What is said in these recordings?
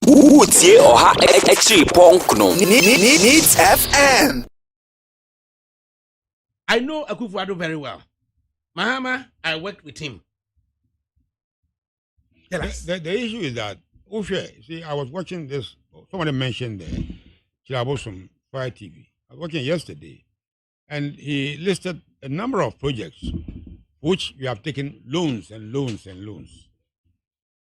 Utie Oha Extra Ponkno. Needs FM. I know Akufo-Addo very well. Mahama, I worked with him. Tell us. The issue is that, see, I was watching this, somebody mentioned the Chilabosum Fire TV. I was watching yesterday, and he listed a number of projects which we have taken loans and loans and loans.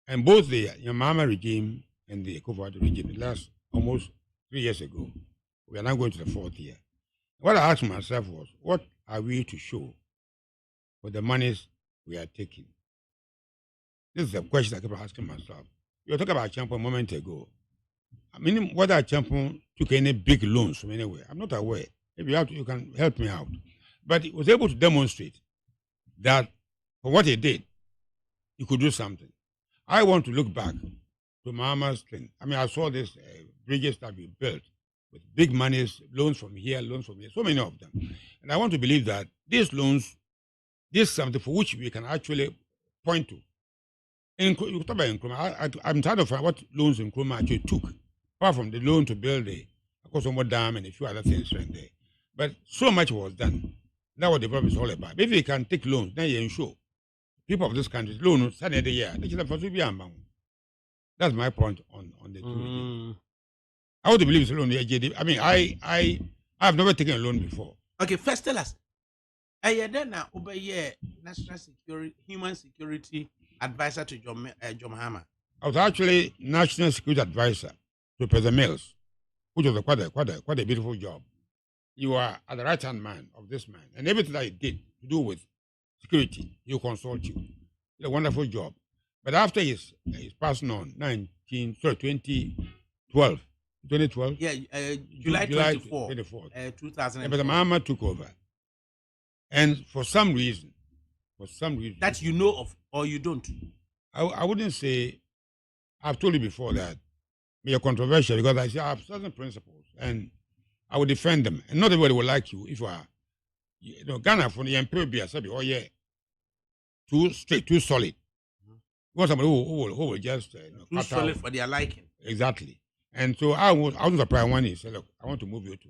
And both the Mahama regime and the Akufo-Addo regime, last almost 3 years ago, we are now going to the 4th year. What I asked myself was, what are we to show for the monies we are taking? This is the question I kept asking myself. You were talking about Champo a moment ago. I mean, whether Champo took any big loans from anywhere, I'm not aware. Maybe you can help me out. But he was able to demonstrate that for what he did, he could do something. I want to look back to Mahama's thing. I mean, I saw these bridges that we built with big monies, loans from here, so many of them. And I want to believe that these loans, this is something for which we can actually point to. You talk about Nkrumah. I'm tired of what loans Nkrumah actually took, apart from the loan to build the Akosombo Dam and a few other things right there. But so much was done. That's what the problem is all about. If you can take loans, then you ensure people of this country, loans, that's my point on the two. I want to believe it's a loan. I mean, I have never taken a loan before. Okay, first tell us. Then now, National Security, Human Security Advisor to John Mahama. I was actually National Security Advisor to President Mills, which was quite a beautiful job. You are at the right-hand man of this man, and everything that he did to do with security, he'll consult you. It's a wonderful job. But after his passing on, 2012. Yeah, July 24, 2000. But Mahama took over. And for some reason. That you know of or you don't? I wouldn't say, I've told you before that, they are controversial because I say I have certain principles and I will defend them. And not everybody will like you if you are, Ghana for the MPB, oh yeah, too straight, too solid. Because somebody who will just too solid for their liking. Exactly. And so I was surprised when he said, look, I want to move you to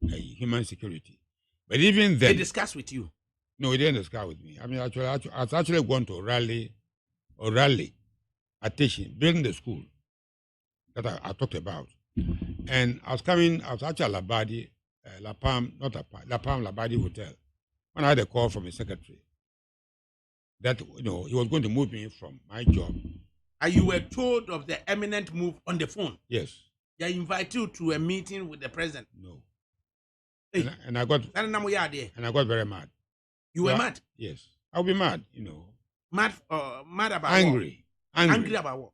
human security. But even then, they discussed with you? No, he didn't discuss with me. I mean, I was actually going to rally at teaching, building the school that I talked about. And I was actually at Labadi, Labadi Hotel, when I had a call from a secretary that, he was going to move me from my job. And you were told of the eminent move on the phone? Yes. They invited you to a meeting with the president? No. Hey. And I got very mad. You were mad? Yes. I'll be mad, Mad about angry. what? Angry about what?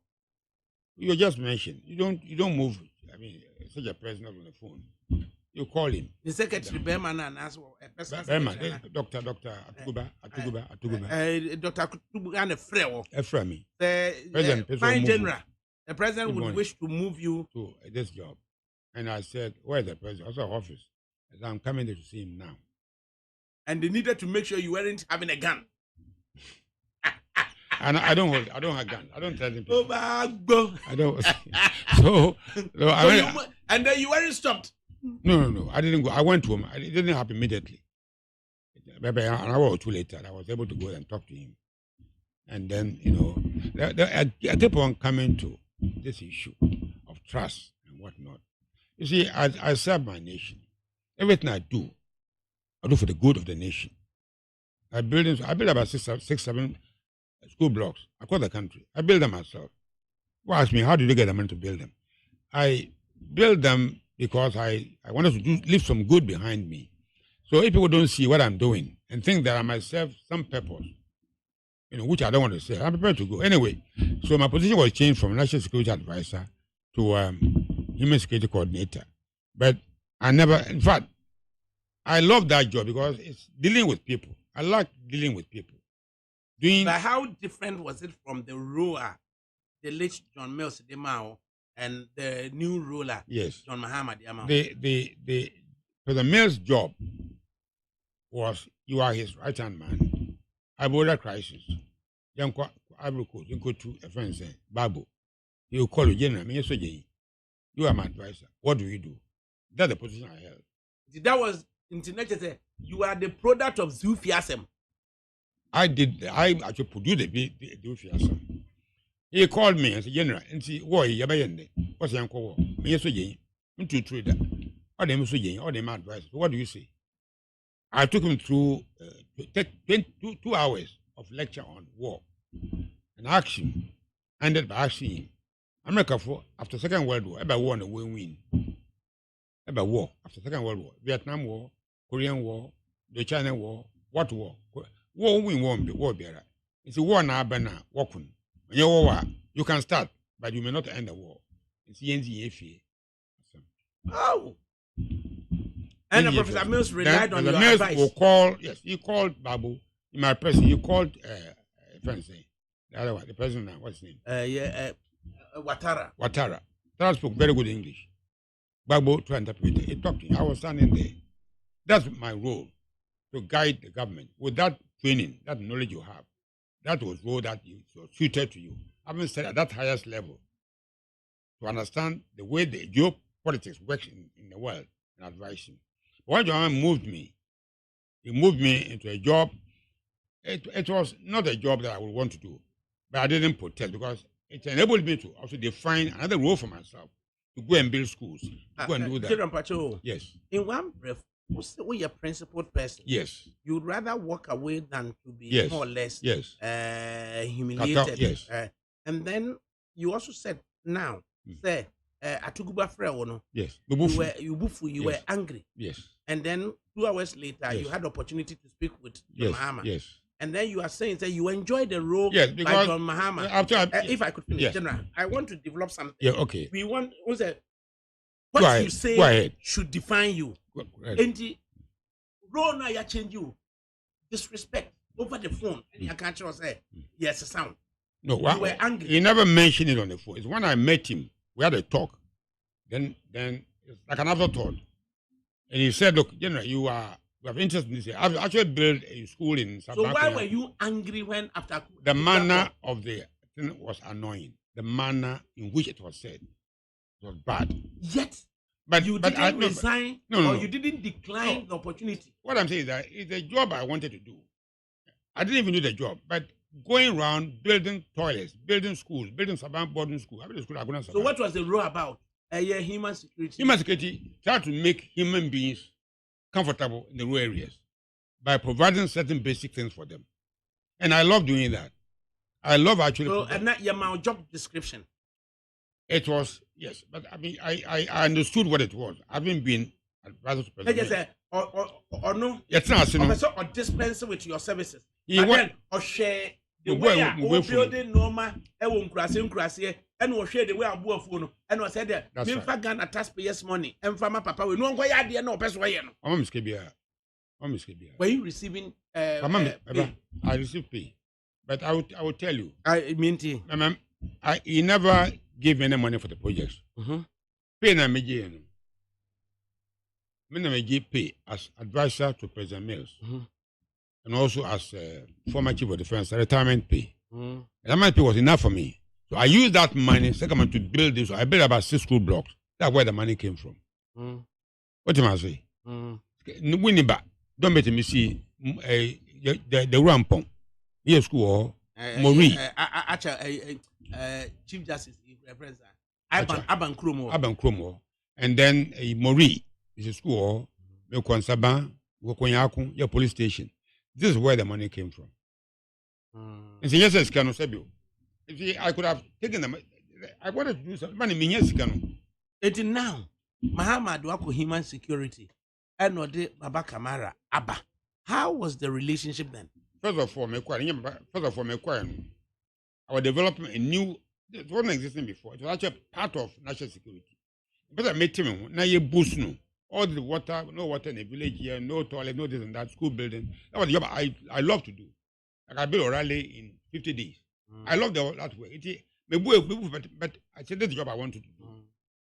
You just mentioned. You don't move. I mean, such a president on the phone. You call him. The secretary Berman and as well. Berman, Dr. Atuguba. Dr. Atuguba and Efremi. The fine general. The president would wish to move you to this job. And I said, where's the president? I said, office. I said, I'm coming there to see him now. And they needed to make sure you weren't having a gun. And I don't have a gun. I don't tell them. Oh, I don't. And then you weren't stopped. No. I didn't go. I went to him. It didn't happen immediately. Maybe an hour or two later, I was able to go and talk to him. And then, I kept on coming to this issue of trust and whatnot. You see, I serve my nation. Everything I do for the good of the nation. I build about six, 7 school blocks across the country. I build them myself. People ask me, how did you get the money to build them? I build them because I wanted to leave some good behind me. So if people don't see what I'm doing and think that I might serve some purpose, which I don't want to say, I'm prepared to go. Anyway, so my position was changed from National Security Advisor to Human Security Coordinator. But in fact, I love that job because it's dealing with people. I like dealing with people. But how different was it from the ruler, the late John Mills Demao, and the new ruler, yes, John Mahama Demao? The Mills job was you are his right hand man. Ebola crisis. Yanko Ivory Coast, you go to a friend say Babu. He will call you, General, you are my advisor. What do you do? That's the position I held. That was internet. You are the product of Zufiasem. I actually produced the Zufiasem. He called me and said, General, and see, what's the uncle? Me, so into trader. Or them so or them advice. So what do you say? I took him through 2 hours of lecture on war and action. Ended by asking him, America after Second World War, ever won a win. Ever war after Second World War, Vietnam War, Korean War, the China War, what war? War win won't be war bearer. It's a war now, banner, walking. When you war, you can start, but you may not end the war. It's NZFA. Oh. And Professor Mills relied on your advice. Will call, yes, he called Babu. In my person, he called the other one, the president, what's his name? Watara. That spoke very good English. Babu to interpret it. He talked to me. I was standing there. That's my role, to guide the government. With that training, that knowledge you have, that was role that was suited to you. Having said at that highest level, to understand the way the geopolitics works in the world and advising. When John moved me, he moved me into a job. It was not a job that I would want to do, but I didn't protest because it enabled me to also define another role for myself, to go and build schools, to go and do that. Yes. In one breath, what's your principled person? Yes. You'd rather walk away than to be more or less humiliated. Yes. And then you also said now, say, Atuguba Freono. Yes. You were angry. Yes. And then 2 hours later, you had the opportunity to speak with Mahama. Yes. And then you are saying that you enjoyed the role by John Mahama. If I could finish, General, I want to develop something. Yeah, okay. We want what you say should define you. And the role now you change you. Disrespect over the phone. And you can't say, yes, a sound. No, you were angry. He never mentioned it on the phone. It's when I met him, we had a talk. Then it's like an afterthought. And he said, look, General, you have interest in this. I've actually built a school in Sabah. So why were you angry when after the manner of the thing was annoying? The manner in which it was said was bad. Yet, but you didn't resign or you didn't decline the opportunity. What I'm saying is that it's a job I wanted to do. I didn't even do the job, but going around building toilets, building schools, building Sabah boarding school. So what was the role about? Human security. Human security tried to make human beings comfortable in the rural areas by providing certain basic things for them. And I love doing that. I love actually. So, and not your job description. It was, yes, but I mean, I understood what it was. Having been advisor to president. Or no? Yes, no. Or dispense with your services. Or share the way we building normal, and we share the way I bought phone, and was said that Milfa Ghana taxpayers' money, and Farmer Papa, we know why I didn't know best way. Were you receiving I received pay, but I will tell you. I mean, he never gave me any money for the projects. Pay na me pay as advisor to President Mills, and also as former chief of defense, retirement pay. Retirement pay was enough for me. So I used that money, second to build this. So I built about 6 school blocks. That's where the money came from. What am I saying? Winning back. Don't make me see the rampong. Here school Marie. Chief Justice Aban Kromo. And then Marie is a school. Saban, your police station. This is where the money came from. And so yes, it's Kano Sebio. I could have taken them. I wanted to do something. It now, Mahama Duako human security, and Ode Baba Kamara Abba. How was the relationship then? First of all, our development a new. It wasn't existing before. It was actually part of national security. But I met him now. You boost no all the water, no water in the village here, no toilet, no this and that, school building. That was the job I love to do. Like I built a rally in 50 days. I loved that way. But I said that's the job I wanted to do.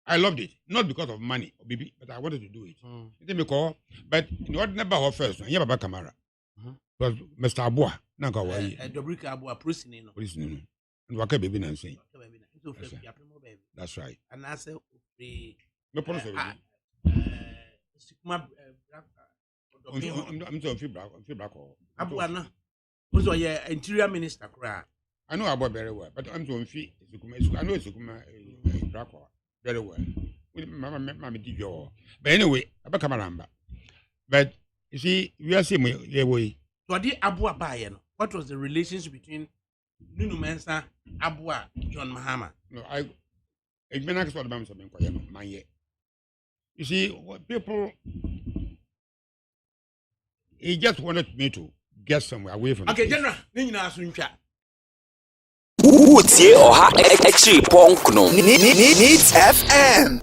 I loved it, not because of money, but I wanted to do it. But in what never her first, I Baba Kamara. Because Mr. Abua, Nanka Wai, Dobrika Abua, Prisonino. And Waka Baby Nancy. so baby. That's right. And I say No problem. I'm so feel black. Abuana. Who's your interior minister cry? I know about very well, but I'm so feel I know it's black very well. Mamma did your. But anyway, about Kamaramba. But you see, we are saying the way. So I did Abua Bayan. What was the relationship between Nunoo Mensa, Abua, John Mahama? No, I've been asked about something for my year. You see, what people, he just wanted me to get somewhere away from. Okay, General, Nina Suncha. Utie Oha Extreme Punk no Needs FM.